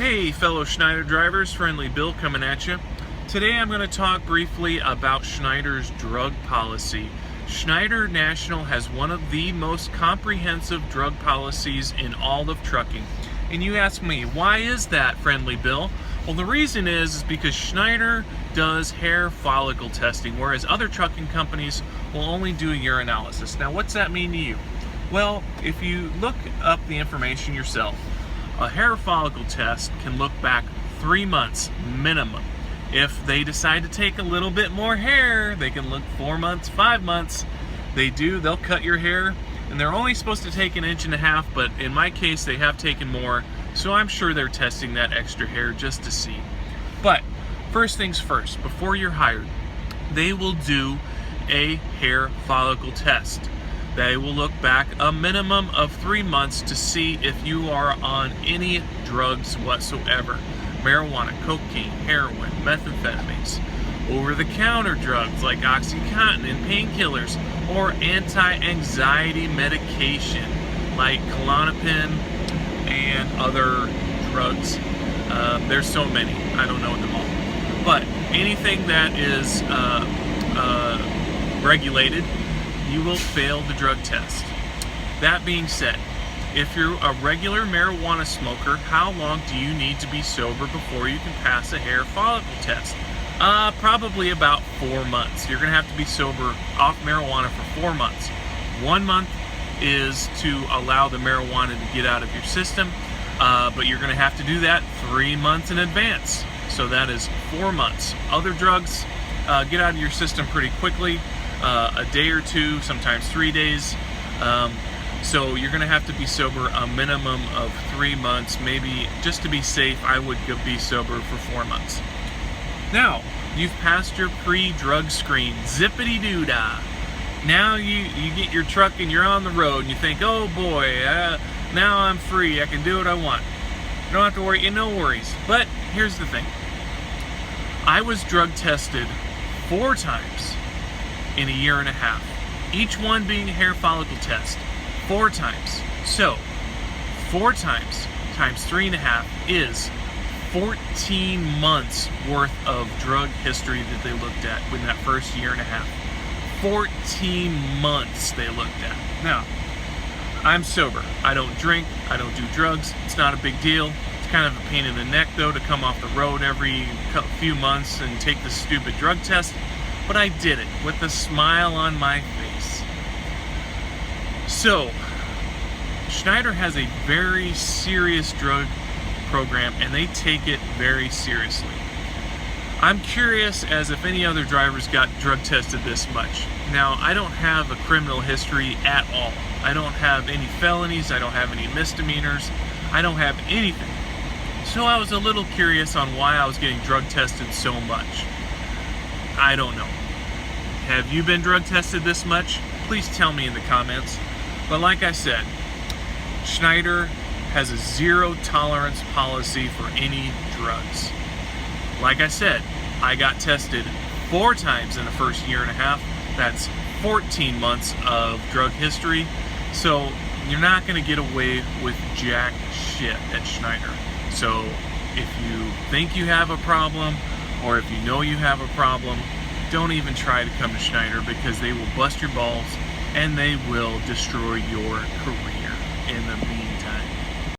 Hey fellow Schneider drivers, Friendly Bill coming at you. Today I'm going to talk briefly about Schneider's drug policy. Schneider National has one of the most comprehensive drug policies in all of trucking. And you ask me, why is that, Friendly Bill? Well, the reason is because Schneider does hair follicle testing, whereas other trucking companies will only do urinalysis. Now, what's that mean to you? Well, if you look up the information yourself, a hair follicle test can look back 3 months minimum. If they decide to take a little bit more hair, they can look 4 months, 5 months. They'll cut your hair, and they're only supposed to take 1.5 inches, but in my case, they have taken more, so I'm sure they're testing that extra hair just to see. But first things first, before you're hired, they will do a hair follicle test. They will look back a minimum of 3 months to see if you are on any drugs whatsoever. Marijuana, cocaine, heroin, methamphetamines, over-the-counter drugs like OxyContin and painkillers, or anti-anxiety medication like Klonopin and other drugs. There's so many, I don't know them all. But anything that is regulated, you will fail the drug test. That being said, if you're a regular marijuana smoker, how long do you need to be sober before you can pass a hair follicle test? Probably about 4 months. You're gonna have to be sober off marijuana for 4 months. 1 month is to allow the marijuana to get out of your system, but you're gonna have to do that 3 months in advance. So that is 4 months. Other drugs get out of your system pretty quickly. A day or two, sometimes 3 days. So you're going to have to be sober a minimum of 3 months. Maybe just to be safe, I would be sober for 4 months. Now, you've passed your pre-drug screen. Zippity-doo-dah. Now you get your truck and you're on the road and you think, oh boy, now I'm free. I can do what I want. You don't have to worry. No worries. But here's the thing. I was drug tested 4 times in a 1.5 years, each one being a hair follicle test. 4 times. So 4 times 3.5 is 14 months worth of drug history that they looked at in that first 1.5 years. 14 months they looked at. Now, I'm sober. I don't drink. I don't do drugs. It's not a big deal. It's kind of a pain in the neck though to come off the road every few months and take the stupid drug test. But I did it with a smile on my face. So, Schneider has a very serious drug program and they take it very seriously. I'm curious as if any other drivers got drug tested this much. Now, I don't have a criminal history at all. I don't have any felonies, I don't have any misdemeanors, I don't have anything. So I was a little curious on why I was getting drug tested so much. I don't know. Have you been drug tested this much? Please tell me in the comments. But like I said, Schneider has a zero tolerance policy for any drugs. Like I said, I got tested 4 times in the first 1.5 years. That's 14 months of drug history. So you're not going to get away with jack shit at Schneider. So if you think you have a problem, or if you know you have a problem, don't even try to come to Schneider because they will bust your balls and they will destroy your career in the